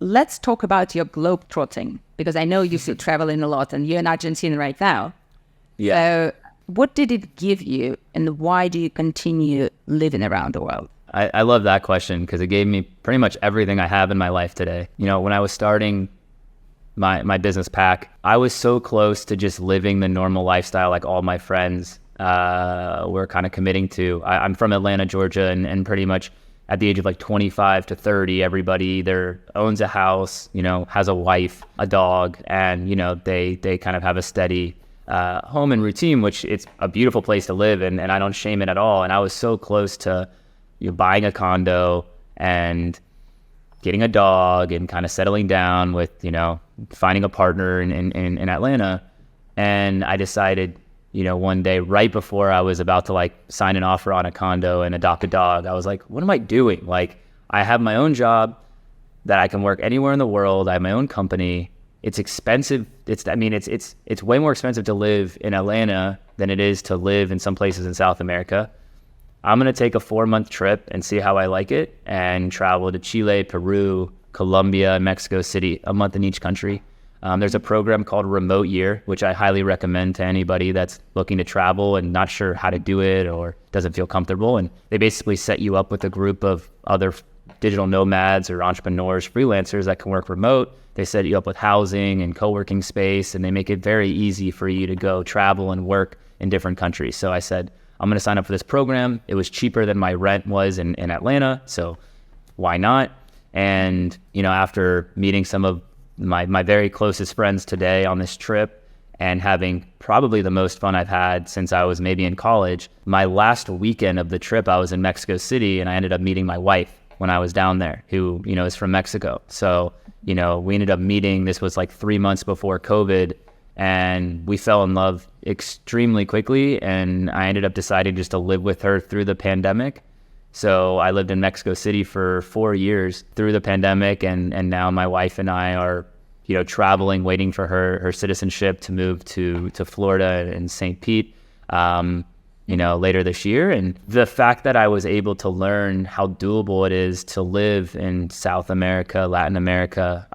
Let's talk about your globetrotting, because I know you're still traveling a lot and you're in Argentina right now. Yeah. So what did it give you and why do you continue living around the world? I love that question because it gave me pretty much everything I have in my life today. You know, when I was starting my business pack, I was so close to just living the normal lifestyle like all my friends were kind of committing to. I'm from Atlanta, Georgia, and pretty much at the age of like 25 to 30, everybody either owns a house, you know, has a wife, a dog, and, you know, they kind of have a steady home and routine, which it's a beautiful place to live, and I don't shame it at all. And I was so close to buying a condo and getting a dog and kind of settling down with, you know, finding a partner in Atlanta. And I decided, you know, one day right before I was about to like sign an offer on a condo and adopt a dog, I was like, what am I doing? Like, I have my own job that I can work anywhere in the world. I have my own company. It's expensive. It's way more expensive to live in Atlanta than it is to live in some places in South America. I'm going to take a 4-month trip and see how I like it and travel to Chile, Peru, Colombia, and Mexico City, a month in each country. There's a program called Remote Year, which I highly recommend to anybody that's looking to travel and not sure how to do it or doesn't feel comfortable. And they basically set you up with a group of other digital nomads or entrepreneurs, freelancers that can work remote. They set you up with housing and co-working space, and they make it very easy for you to go travel and work in different countries. So I said, I'm going to sign up for this program. It was cheaper than my rent was in Atlanta, so why not? And, you know, after meeting some of my very closest friends today on this trip and having probably the most fun I've had since I was maybe in college, my last weekend of the trip, I was in Mexico City, and I ended up meeting my wife when I was down there, who, you know, is from Mexico. So, you know, we ended up meeting, this was like 3 months before COVID, and we fell in love extremely quickly, and I ended up deciding just to live with her through the pandemic. So I lived in Mexico City for 4 years through the pandemic, and now my wife and I are, you know, traveling, waiting for her citizenship to move to Florida and St. Pete, you know, later this year. And the fact that I was able to learn how doable it is to live in South America, Latin America,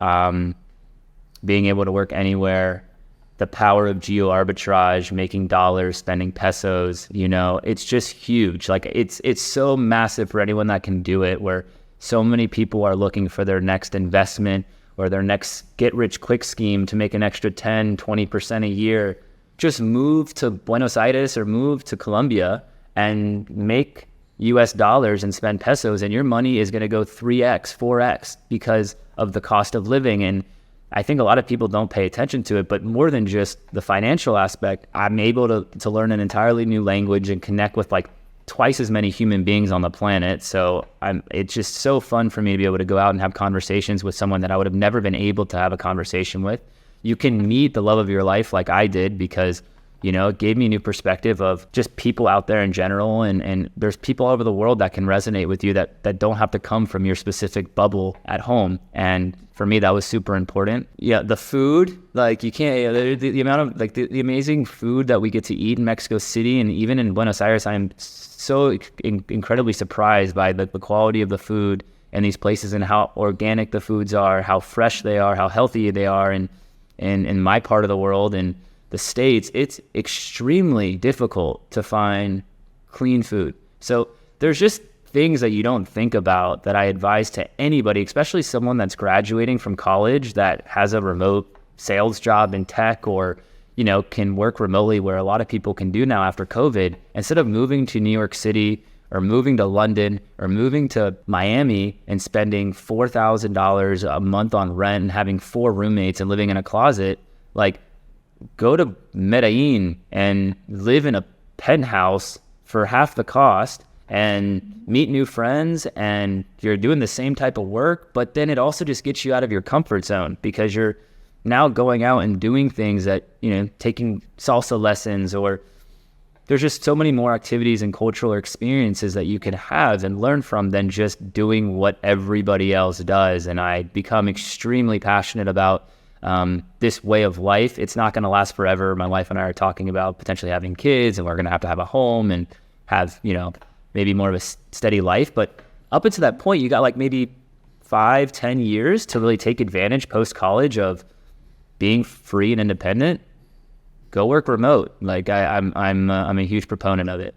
being able to work anywhere, the power of geo arbitrage, making dollars, spending pesos, you know, it's just huge. Like it's so massive for anyone that can do it, where so many people are looking for their next investment or their next get rich quick scheme to make an extra 10, 20% a year. Just move to Buenos Aires or move to Colombia and make US dollars and spend pesos, and your money is going to go 3x, 4x because of the cost of living. And I think a lot of people don't pay attention to it, but more than just the financial aspect, I'm able to learn an entirely new language and connect with like twice as many human beings on the planet. So it's just so fun for me to be able to go out and have conversations with someone that I would have never been able to have a conversation with. You can meet the love of your life like I did because, you know, it gave me a new perspective of just people out there in general. And there's people all over the world that can resonate with you that don't have to come from your specific bubble at home. And for me, that was super important. Yeah, the food, like you can't, the amount of like the amazing food that we get to eat in Mexico City and even in Buenos Aires, I'm so incredibly surprised by the quality of the food in these places and how organic the foods are, how fresh they are, how healthy they are. And in my part of the world, in the States, it's extremely difficult to find clean food. So there's just things that you don't think about that I advise to anybody, especially someone that's graduating from college that has a remote sales job in tech or, you know, can work remotely, where a lot of people can do now after COVID. Instead of moving to New York City or moving to London or moving to Miami and spending $4,000 a month on rent and having 4 roommates and living in a closet, like go to Medellin and live in a penthouse for half the cost and meet new friends, and you're doing the same type of work, but then it also just gets you out of your comfort zone because you're now going out and doing things that, you know, taking salsa lessons, or there's just so many more activities and cultural experiences that you can have and learn from than just doing what everybody else does. And I become extremely passionate about this way of life. It's not going to last forever. My wife and I are talking about potentially having kids, and we're going to have a home and have, you know, maybe more of a steady life. But up until that point, you got like maybe 5-10 years to really take advantage post-college of being free and independent, go work remote. Like I'm a huge proponent of it.